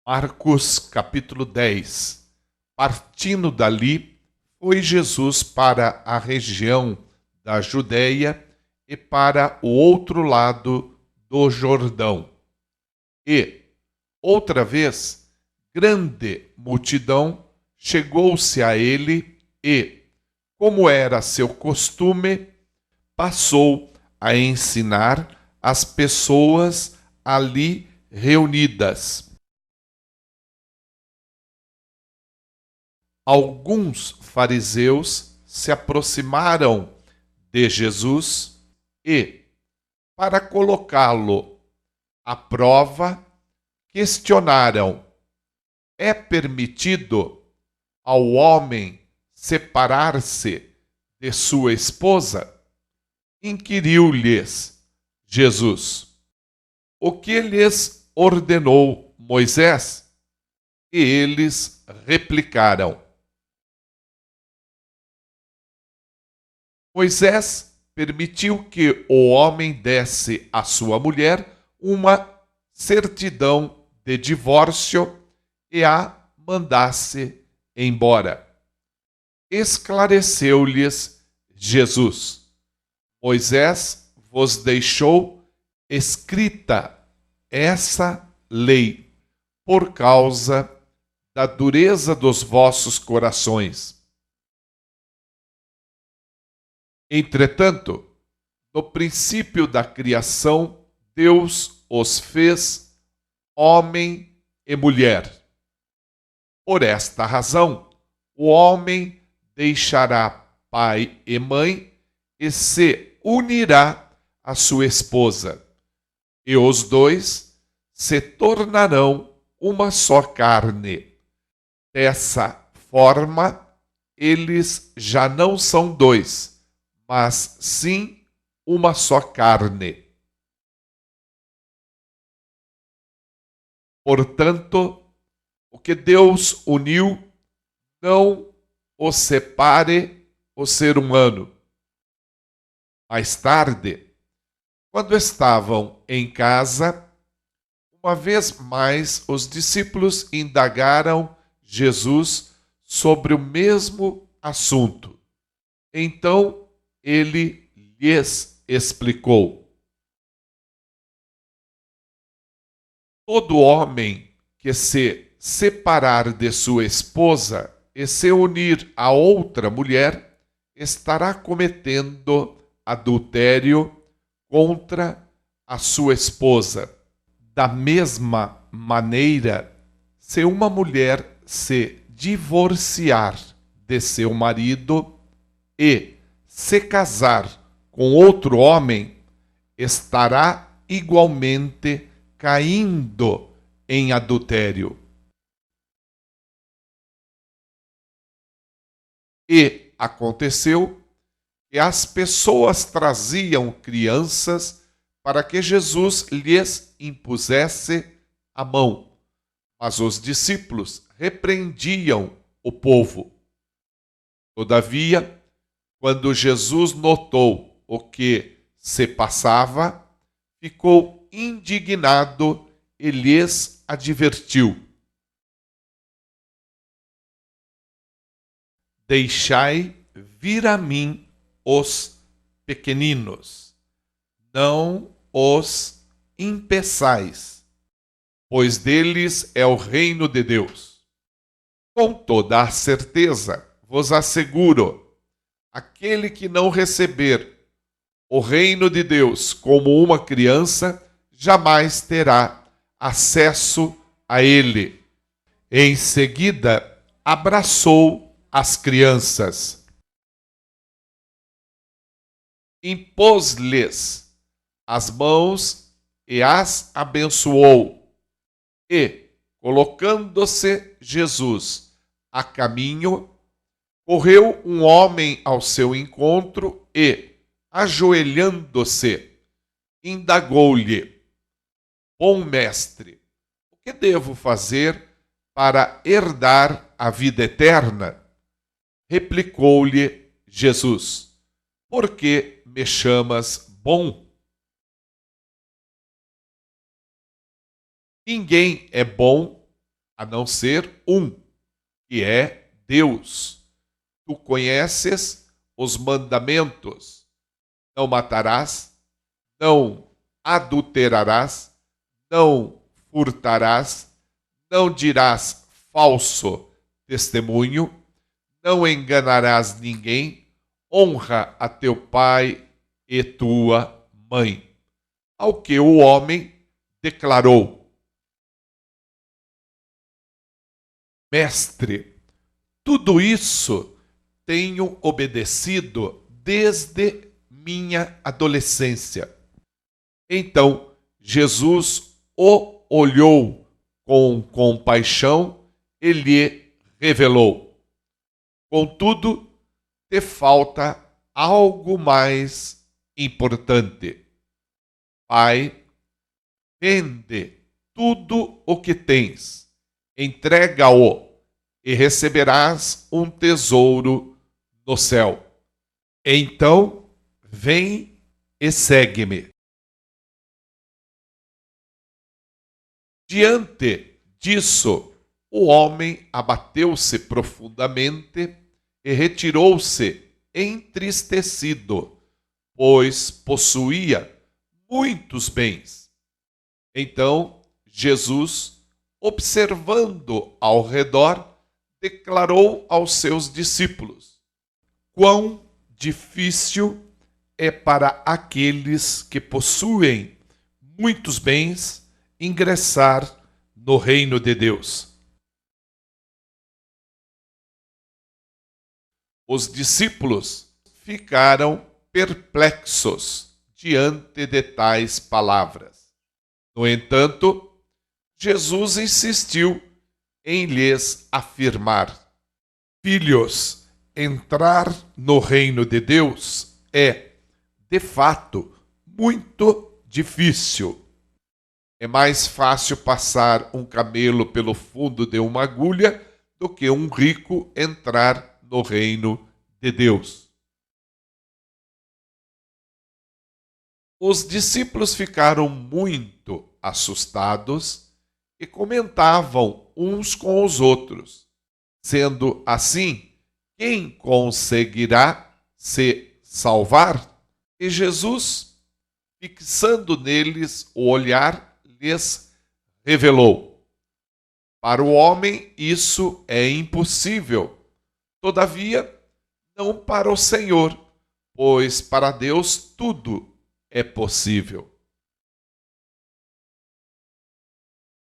Marcos capítulo 10. Partindo dali, foi Jesus para a região da Judéia e para o outro lado do Jordão. E, outra vez, grande multidão chegou-se a ele e, como era seu costume, passou a ensinar as pessoas ali reunidas. Alguns fariseus se aproximaram de Jesus e, para colocá-lo à prova, questionaram: é permitido ao homem separar-se de sua esposa? Inquiriu-lhes Jesus: o que lhes ordenou Moisés? E eles replicaram: Moisés permitiu que o homem desse à sua mulher uma certidão de divórcio e a mandasse embora. Esclareceu-lhes Jesus: Moisés vos deixou escrita essa lei por causa da dureza dos vossos corações. Entretanto, no princípio da criação, Deus os fez homem e mulher. Por esta razão, o homem deixará pai e mãe e se unirá à sua esposa, e os dois se tornarão uma só carne. Dessa forma, eles já não são dois, mas sim uma só carne. Portanto, o que Deus uniu, não o separe o ser humano. Mais tarde, quando estavam em casa, uma vez mais os discípulos indagaram Jesus sobre o mesmo assunto. Então ele lhes explicou: todo homem que se separar de sua esposa e se unir a outra mulher estará cometendo adultério contra a sua esposa. Da mesma maneira, se uma mulher se divorciar de seu marido e se casar com outro homem, estará igualmente caindo em adultério. E aconteceu que as pessoas traziam crianças para que Jesus lhes impusesse a mão, mas os discípulos repreendiam o povo. Todavia, quando Jesus notou o que se passava, ficou indignado e lhes advertiu: deixai vir a mim os pequeninos, não os impeçais, pois deles é o reino de Deus. Com toda a certeza vos asseguro, aquele que não receber o reino de Deus como uma criança, jamais terá acesso a ele. Em seguida, abraçou as crianças, impôs-lhes as mãos e as abençoou. E, colocando-se Jesus a caminho, correu um homem ao seu encontro e, ajoelhando-se, indagou-lhe: bom mestre, o que devo fazer para herdar a vida eterna? Replicou-lhe Jesus: por que me chamas bom? Ninguém é bom a não ser um, que é Deus. Tu conheces os mandamentos: não matarás, não adulterarás, não furtarás, não dirás falso testemunho, não enganarás ninguém, honra a teu pai e tua mãe. Ao que o homem declarou: Mestre, tudo isso tenho obedecido desde minha adolescência. Então Jesus o olhou com compaixão e lhe revelou: Contudo, te falta algo mais importante. Pai, vende tudo o que tens, entrega-o e receberás um tesouro no céu. Então, vem e segue-me. Diante disso, o homem abateu-se profundamente e retirou-se entristecido, pois possuía muitos bens. Então, Jesus, observando ao redor, declarou aos seus discípulos: Quão difícil é para aqueles que possuem muitos bens ingressar no reino de Deus. Os discípulos ficaram perplexos diante de tais palavras. No entanto, Jesus insistiu em lhes afirmar: Filhos, entrar no reino de Deus é, de fato, muito difícil. É mais fácil passar um camelo pelo fundo de uma agulha do que um rico entrar no reino de Deus. Os discípulos ficaram muito assustados e comentavam uns com os outros: Sendo assim, quem conseguirá se salvar? E Jesus, fixando neles o olhar, lhes revelou: Para o homem isso é impossível, todavia não para o Senhor, pois para Deus tudo é possível.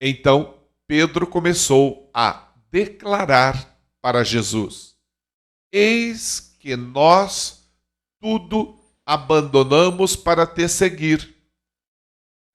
Então Pedro começou a declarar para Jesus: Eis que nós tudo abandonamos para te seguir.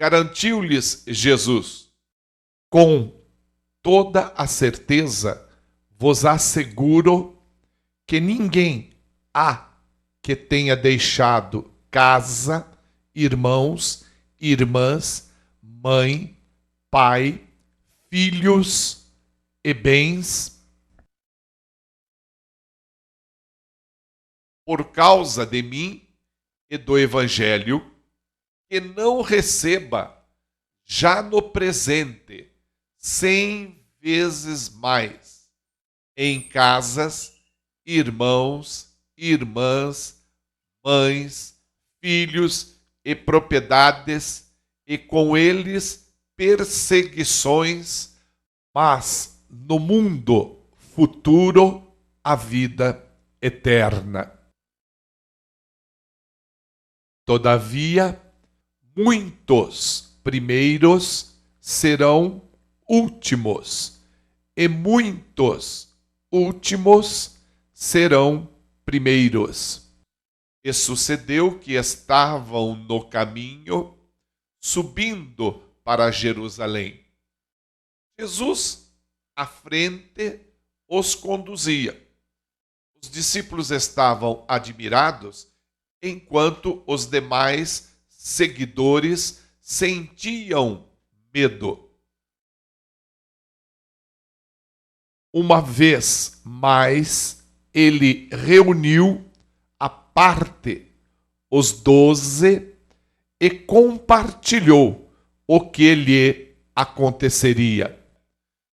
Garantiu-lhes Jesus: Com toda a certeza vos asseguro que ninguém há que tenha deixado casa, irmãos, irmãs, mãe, pai, filhos e bens, por causa de mim e do Evangelho, que não receba já no presente 100 vezes mais em casas, irmãos, irmãs, mães, filhos e propriedades, e com eles perseguições, mas no mundo futuro a vida eterna. Todavia, muitos primeiros serão últimos, e muitos últimos serão primeiros. E sucedeu que estavam no caminho, subindo para Jerusalém. Jesus, à frente, os conduzia. Os discípulos estavam admirados, enquanto os demais seguidores sentiam medo. Uma vez mais, ele reuniu à parte os 12 e compartilhou o que lhe aconteceria.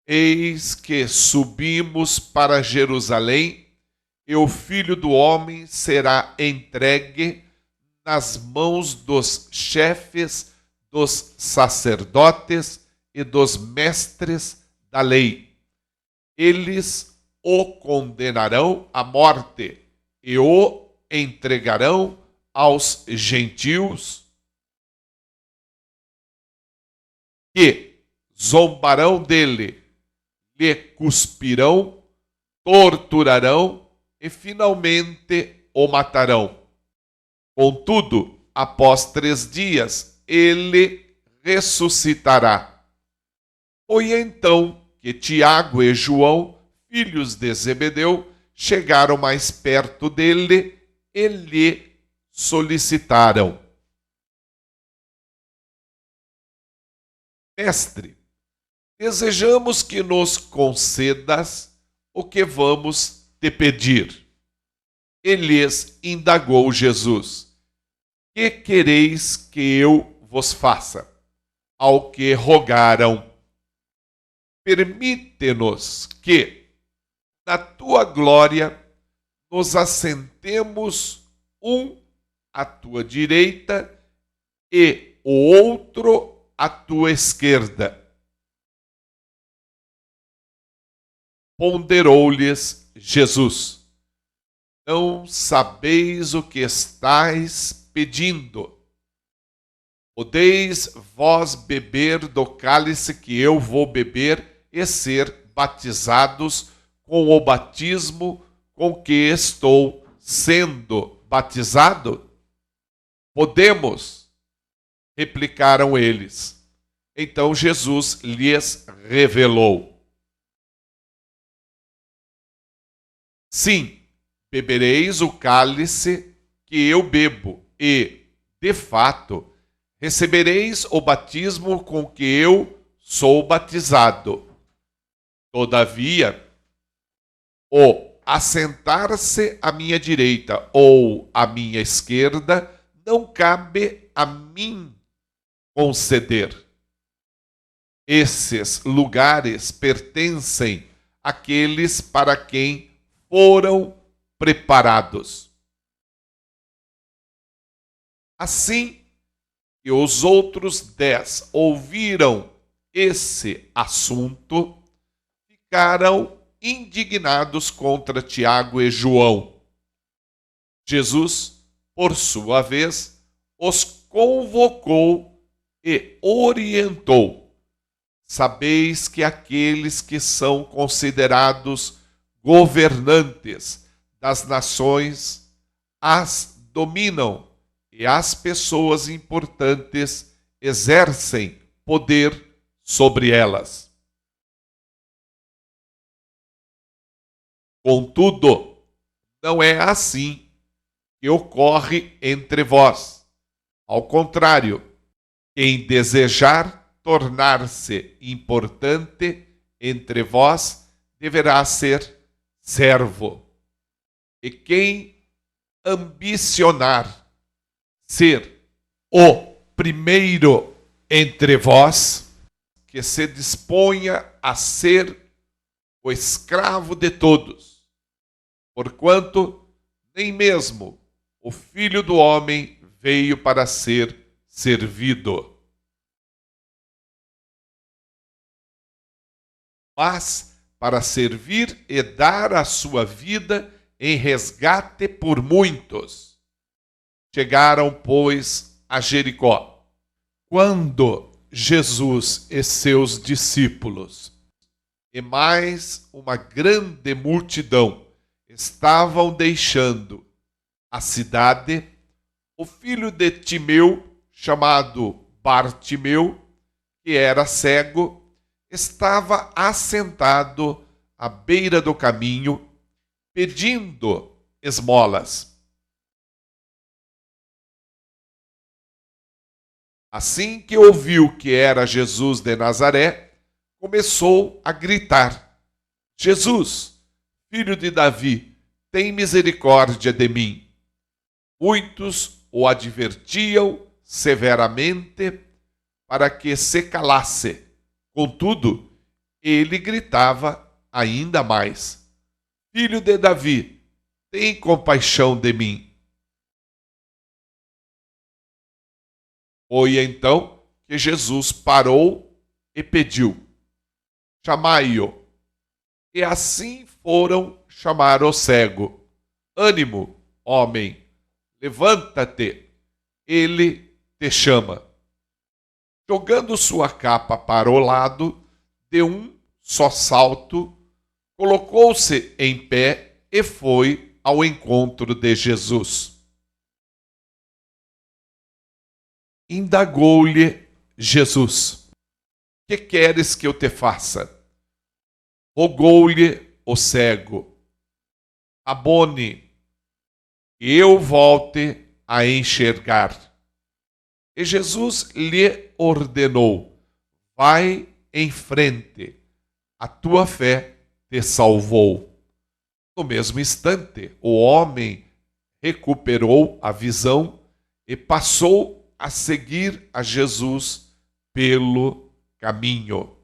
Eis que subimos para Jerusalém, e o Filho do Homem será entregue nas mãos dos chefes, dos sacerdotes e dos mestres da lei. Eles o condenarão à morte e o entregarão aos gentios, que zombarão dele, lhe cuspirão, torturarão e finalmente o matarão. Contudo, após 3 dias, ele ressuscitará. Foi então que Tiago e João, filhos de Zebedeu, chegaram mais perto dele e lhe solicitaram: Mestre, desejamos que nos concedas o que vamos te pedir. E lhes indagou Jesus: Que quereis que eu vos faça? Ao que rogaram: Permite-nos que, na tua glória, nos assentemos um à tua direita e o outro à tua esquerda. Ponderou-lhes Jesus: Não sabeis o que estáis pedindo. Podeis vós beber do cálice que eu vou beber e ser batizados com o batismo com que estou sendo batizado? Podemos, replicaram eles. Então Jesus lhes revelou: Sim, bebereis o cálice que eu bebo e, de fato, recebereis o batismo com que eu sou batizado. Todavia, o assentar-se à minha direita ou à minha esquerda não cabe a mim conceder. Esses lugares pertencem àqueles para quem foram preparados. Assim que os outros 10 ouviram esse assunto, ficaram indignados contra Tiago e João. Jesus, por sua vez, os convocou e orientou: Sabeis que aqueles que são considerados governantes das nações as dominam, e as pessoas importantes exercem poder sobre elas. Contudo, não é assim que ocorre entre vós. Ao contrário, quem desejar tornar-se importante entre vós deverá ser servo. E quem ambicionar ser o primeiro entre vós, que se disponha a ser o escravo de todos, porquanto nem mesmo o Filho do Homem veio para ser servido, mas para servir e dar a sua vida em resgate por muitos. Chegaram, pois, a Jericó. Quando Jesus e seus discípulos e mais uma grande multidão estavam deixando a cidade, o filho de Timeu, chamado Bartimeu, que era cego, estava assentado à beira do caminho, pedindo esmolas. Assim que ouviu que era Jesus de Nazaré, começou a gritar: Jesus, filho de Davi, tem misericórdia de mim. Muitos o advertiam severamente para que se calasse. Contudo, ele gritava ainda mais: Filho de Davi, tem compaixão de mim. Foi então que Jesus parou e pediu: Chamai-o. E assim foram chamar o cego. Ânimo, homem, levanta-te, ele te chama. Jogando sua capa para o lado, de um só salto, colocou-se em pé e foi ao encontro de Jesus. Indagou-lhe Jesus: Que queres que eu te faça? Rogou-lhe o cego: Abone, que eu volte a enxergar. E Jesus lhe ordenou: Vai em frente, a tua fé te salvou. No mesmo instante, o homem recuperou a visão e passou a seguir a Jesus pelo caminho.